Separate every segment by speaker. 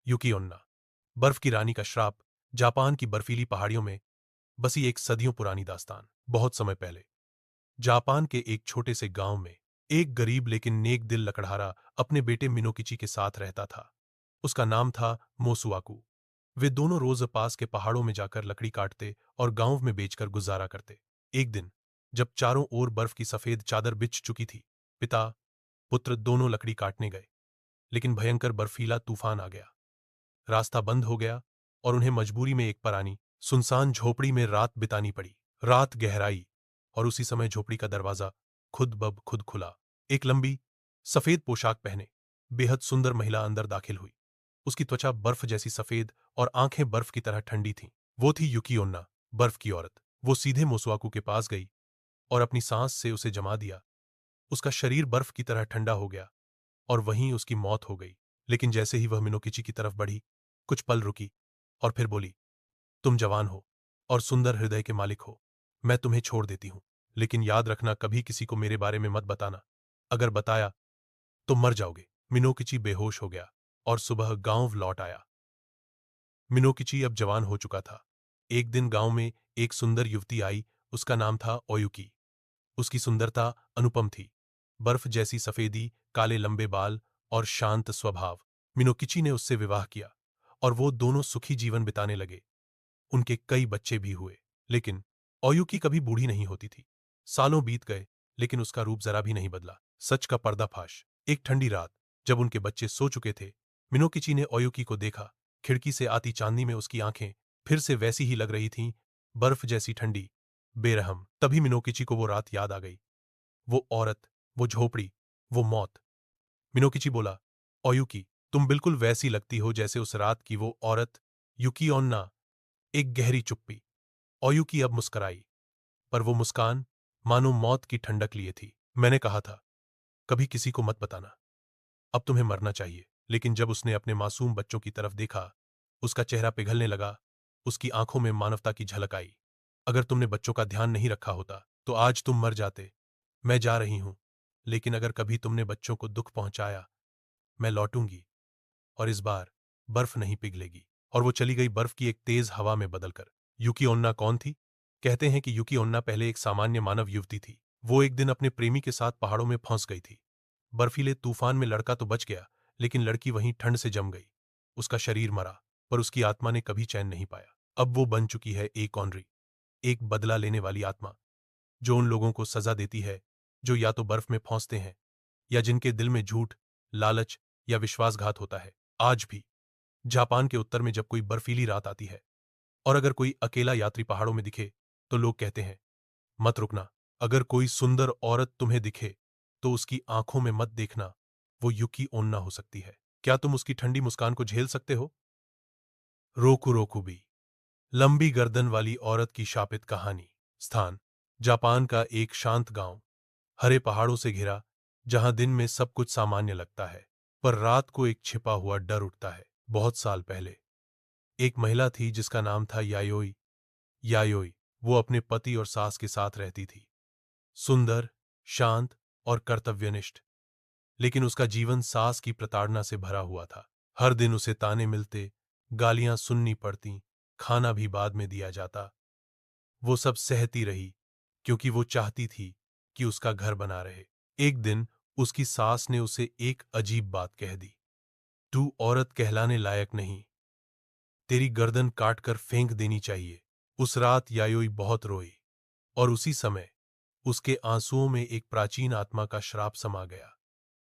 Speaker 1: Yuki ओन्ना, बर्फ की रानी का श्राप। जापान की बर्फीली पहाड़ियों में बसी एक सदियों पुरानी दास्तान। बहुत समय पहले जापान के एक छोटे से गांव में एक गरीब लेकिन नेक दिल लकड़हारा अपने बेटे मिनोकिची के साथ रहता था। उसका नाम था मोसुआकू। वे दोनों रोज पास के पहाड़ों में जाकर लकड़ी काटते और गांव में बेचकर गुजारा करते। एक दिन जब चारों ओर बर्फ की सफेद चादर बिछ चुकी थी, पिता पुत्र दोनों लकड़ी काटने गए, लेकिन भयंकर बर्फीला तूफान आ गया। रास्ता बंद हो गया और उन्हें मजबूरी में एक पुरानी सुनसान झोपड़ी में रात बितानी पड़ी। रात गहराई और उसी समय झोपड़ी का दरवाजा खुद ब खुद खुला। एक लंबी सफेद पोशाक पहने बेहद सुंदर महिला अंदर दाखिल हुई। उसकी त्वचा बर्फ जैसी सफेद और आंखें बर्फ की तरह ठंडी थीं। वो थी युकी ओन्ना, बर्फ की औरत। वो सीधे मोसुआकू के पास गई और अपनी सांस से उसे जमा दिया। उसका शरीर बर्फ की तरह ठंडा हो गया और वहीं उसकी मौत हो गई। लेकिन जैसे ही वह मिनोकिची की तरफ बढ़ी, कुछ पल रुकी और फिर बोली, तुम जवान हो और सुंदर हृदय के मालिक हो। मैं तुम्हें छोड़ देती हूं, लेकिन याद रखना कभी किसी को मेरे बारे में मत बताना। अगर बताया तो मर जाओगे। मिनोकिची बेहोश हो गया और सुबह गांव लौट आया। मिनोकिची अब जवान हो चुका था। एक दिन गांव में एक सुंदर युवती आई। उसका नाम था ओयुकी। उसकी सुंदरता अनुपम थी। बर्फ जैसी सफेदी, काले लंबे बाल और शांत स्वभाव। मिनोकिची ने उससे विवाह किया और वो दोनों सुखी जीवन बिताने लगे। उनके कई बच्चे भी हुए। लेकिन ओयुकी कभी बूढ़ी नहीं होती थी। सालों बीत गए, लेकिन उसका रूप जरा भी नहीं बदला। सच का पर्दाफाश। एक ठंडी रात जब उनके बच्चे सो चुके थे, मिनोकिची ने ओयुकी को देखा। खिड़की से आती चांदनी में उसकी आंखें फिर से वैसी ही लग रही थीं, बर्फ जैसी ठंडी, बेरहम। तभी मिनोकिची को वो रात याद आ गई। वो औरत, वो झोपड़ी, वो मौत। मिनोकिची बोला, ओयुकी, तुम बिल्कुल वैसी लगती हो जैसे उस रात की वो औरत। युकी ओन्ना। एक गहरी चुप्पी। ओयुकी अब मुस्कराई, पर वो मुस्कान मानो मौत की ठंडक लिए थी। मैंने कहा था कभी किसी को मत बताना, अब तुम्हें मरना चाहिए। लेकिन जब उसने अपने मासूम बच्चों की तरफ देखा, उसका चेहरा पिघलने लगा। उसकी आंखों में मानवता की झलक आई। अगर तुमने बच्चों का ध्यान नहीं रखा होता तो आज तुम मर जाते। मैं जा रही हूं, लेकिन अगर कभी तुमने बच्चों को दुख पहुंचाया, मैं लौटूंगी और इस बार बर्फ नहीं पिघलेगी। और वो चली गई बर्फ की एक तेज हवा में बदलकर। युकी ओन्ना कौन थी? कहते हैं कि युकी ओन्ना पहले एक सामान्य मानव युवती थी। वो एक दिन अपने प्रेमी के साथ पहाड़ों में फंस गई थी। बर्फीले तूफान में लड़का तो बच गया, लेकिन लड़की वहीं ठंड से जम गई। उसका शरीर मरा, पर उसकी आत्मा ने कभी चैन नहीं पाया। अब वो बन चुकी है एक ऑनरी, एक बदला लेने वाली आत्मा, जो उन लोगों को सजा देती है जो या तो बर्फ में फंसते हैं या जिनके दिल में झूठ, लालच या विश्वासघात होता है। आज भी जापान के उत्तर में जब कोई बर्फीली रात आती है और अगर कोई अकेला यात्री पहाड़ों में दिखे, तो लोग कहते हैं, मत रुकना। अगर कोई सुंदर औरत तुम्हें दिखे तो उसकी आंखों में मत देखना, वो युकी ओन्ना हो सकती है। क्या तुम उसकी ठंडी मुस्कान को झेल सकते हो? रोकुरोकुबी, लंबी गर्दन वाली औरत की शापित कहानी। स्थान, जापान का एक शांत गांव, हरे पहाड़ों से घिरा, जहां दिन में सब कुछ सामान्य लगता है, पर रात को एक छिपा हुआ डर उठता है। बहुत साल पहले एक महिला थी जिसका नाम था यायोई। यायोई, वो अपने पति और सास के साथ रहती थी। सुंदर, शांत और कर्तव्यनिष्ठ। लेकिन उसका जीवन सास की प्रताड़ना से भरा हुआ था। हर दिन उसे ताने मिलते, गालियां सुननी पड़ती, खाना भी बाद में दिया जाता। वो सब सहती रही क्योंकि वो चाहती थी कि उसका घर बना रहे। एक दिन उसकी सास ने उसे एक अजीब बात कह दी, तू औरत कहलाने लायक नहीं, तेरी गर्दन काटकर फेंक देनी चाहिए। उस रात यायोई बहुत रोई और उसी समय उसके आंसुओं में एक प्राचीन आत्मा का श्राप समा गया।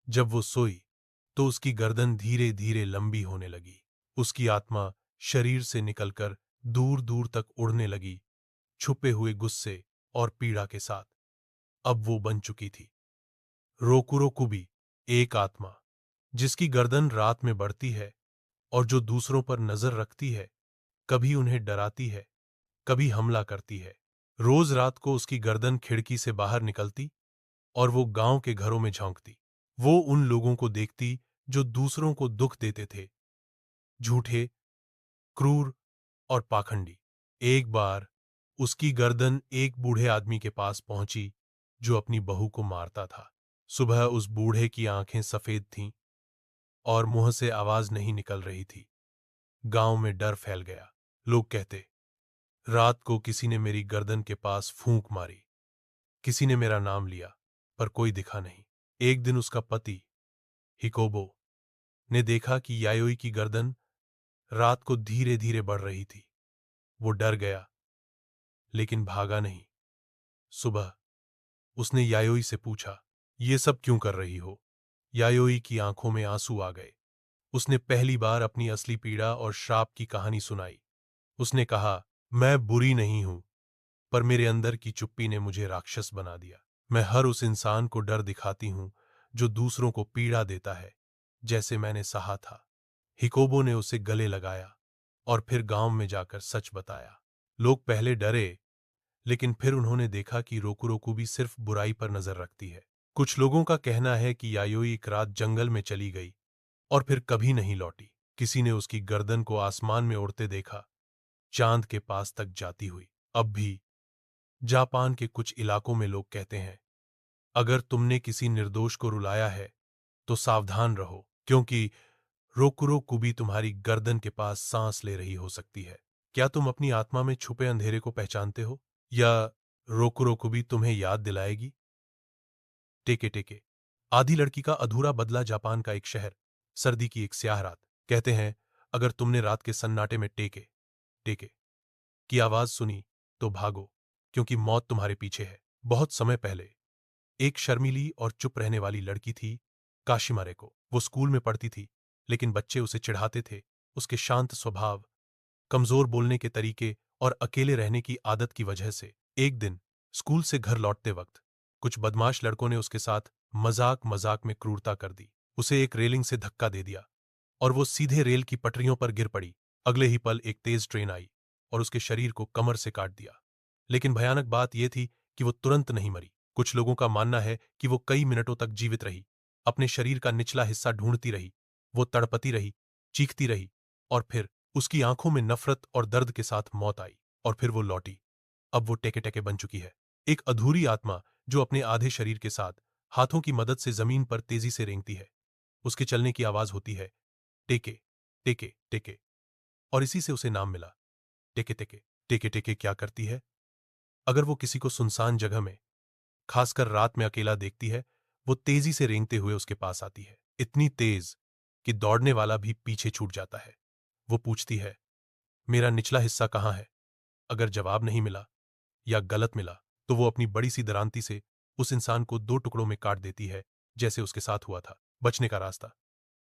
Speaker 1: जब वो सोई तो उसकी गर्दन धीरे धीरे लंबी होने लगी। उसकी आत्मा शरीर से निकलकर दूर दूर तक उड़ने लगी, छुपे हुए गुस्से और पीड़ा के साथ। अब वो बन चुकी थी रोकुरोकुबी, एक आत्मा जिसकी गर्दन रात में बढ़ती है और जो दूसरों पर नजर रखती है, कभी उन्हें डराती है, कभी हमला करती है। रोज रात को उसकी गर्दन खिड़की से बाहर निकलती और वो गांव के घरों में झांकती। वो उन लोगों को देखती जो दूसरों को दुख देते थे, झूठे, क्रूर और पाखंडी। एक बार उसकी गर्दन एक बूढ़े आदमी के पास पहुंची जो अपनी बहू को मारता था। सुबह उस बूढ़े की आंखें सफेद थीं और मुंह से आवाज नहीं निकल रही थी। गांव में डर फैल गया। लोग कहते, रात को किसी ने मेरी गर्दन के पास फूंक मारी, किसी ने मेरा नाम लिया, पर कोई दिखा नहीं। एक दिन उसका पति हिकोबो ने देखा कि यायोई की गर्दन रात को धीरे धीरे बढ़ रही थी। वो डर गया, लेकिन भागा नहीं। सुबह उसने यायोई से पूछा, ये सब क्यों कर रही हो? यायोई की आंखों में आंसू आ गए। उसने पहली बार अपनी असली पीड़ा और श्राप की कहानी सुनाई। उसने कहा, मैं बुरी नहीं हूं, पर मेरे अंदर की चुप्पी ने मुझे राक्षस बना दिया। मैं हर उस इंसान को डर दिखाती हूं जो दूसरों को पीड़ा देता है, जैसे मैंने सहा था। हिकोबो ने उसे गले लगाया और फिर गांव में जाकर सच बताया। लोग पहले डरे, लेकिन फिर उन्होंने देखा कि रोकुरोकु भी सिर्फ बुराई पर नजर रखती है। कुछ लोगों का कहना है कि यायोई एक रात जंगल में चली गई और फिर कभी नहीं लौटी। किसी ने उसकी गर्दन को आसमान में उड़ते देखा, चांद के पास तक जाती हुई। अब भी जापान के कुछ इलाकों में लोग कहते हैं, अगर तुमने किसी निर्दोष को रुलाया है तो सावधान रहो, क्योंकि रोकुरोकुबी तुम्हारी गर्दन के पास सांस ले रही हो सकती है। क्या तुम अपनी आत्मा में छुपे अंधेरे को पहचानते हो, या रोकुरोकुबी तुम्हें याद दिलाएगी? टेके टेके। आधी लड़की का अधूरा बदला। जापान का एक शहर, सर्दी की एक स्याह रात। कहते हैं, अगर तुमने रात के सन्नाटे में टेके टेके की आवाज सुनी तो भागो, क्योंकि मौत तुम्हारे पीछे है। बहुत समय पहले एक शर्मीली और चुप रहने वाली लड़की थी, काशिमारे को। वो स्कूल में पढ़ती थी, लेकिन बच्चे उसे चिढ़ाते थे। उसके शांत स्वभाव, कमजोर बोलने के तरीके और अकेले रहने की आदत की वजह से। एक दिन स्कूल से घर लौटते वक्त कुछ बदमाश लड़कों ने उसके साथ मजाक मजाक में क्रूरता कर दी। उसे एक रेलिंग से धक्का दे दिया और वो सीधे रेल की पटरियों पर गिर पड़ी। अगले ही पल एक तेज ट्रेन आई और उसके शरीर को कमर से काट दिया। लेकिन भयानक बात यह थी कि वो तुरंत नहीं मरी। कुछ लोगों का मानना है कि वो कई मिनटों तक जीवित रही, अपने शरीर का निचला हिस्सा ढूंढती रही। वो तड़पती रही, चीखती रही, और फिर उसकी आंखों में नफरत और दर्द के साथ मौत आई। और फिर वो लौटी। अब वो टेके टेके बन चुकी है, एक अधूरी आत्मा जो अपने आधे शरीर के साथ हाथों की मदद से जमीन पर तेजी से रेंगती है। उसके चलने की आवाज होती है, टेके टेके टेके, और इसी से उसे नाम मिला, टेके टेके। टेके टेके क्या करती है? अगर वो किसी को सुनसान जगह में, खासकर रात में अकेला देखती है, वो तेजी से रेंगते हुए उसके पास आती है, इतनी तेज कि दौड़ने वाला भी पीछे छूट जाता है। वो पूछती है, मेरा निचला हिस्सा कहाँ है? अगर जवाब नहीं मिला या गलत मिला, तो वो अपनी बड़ी सी दरांती से उस इंसान को दो टुकड़ों में काट देती है, जैसे उसके साथ हुआ था। बचने का रास्ता।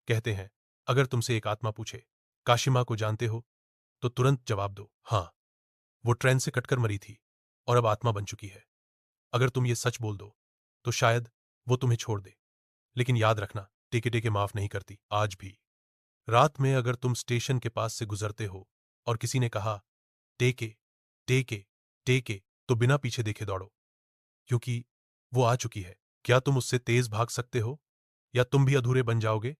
Speaker 1: कहते हैं, अगर तुमसे एक आत्मा पूछे, काशिमा को जानते हो, तो तुरंत जवाब दो, हाँ, वो ट्रेन से कटकर मरी थी और अब आत्मा बन चुकी है। अगर तुम ये सच बोल दो, तो शायद वो तुम्हें छोड़ दे। लेकिन याद रखना, टेके टेके माफ नहीं करती, आज भी। रात में अगर तुम स्टेशन के पास से गुजरते हो और किसी ने कहा, टेके टेके टेके, तो बिना पीछे देखे दौड़ो, क्योंकि वो आ चुकी है। क्या तुम उससे तेज भाग सकते हो, या तुम भी अधूरे बन जाओगे?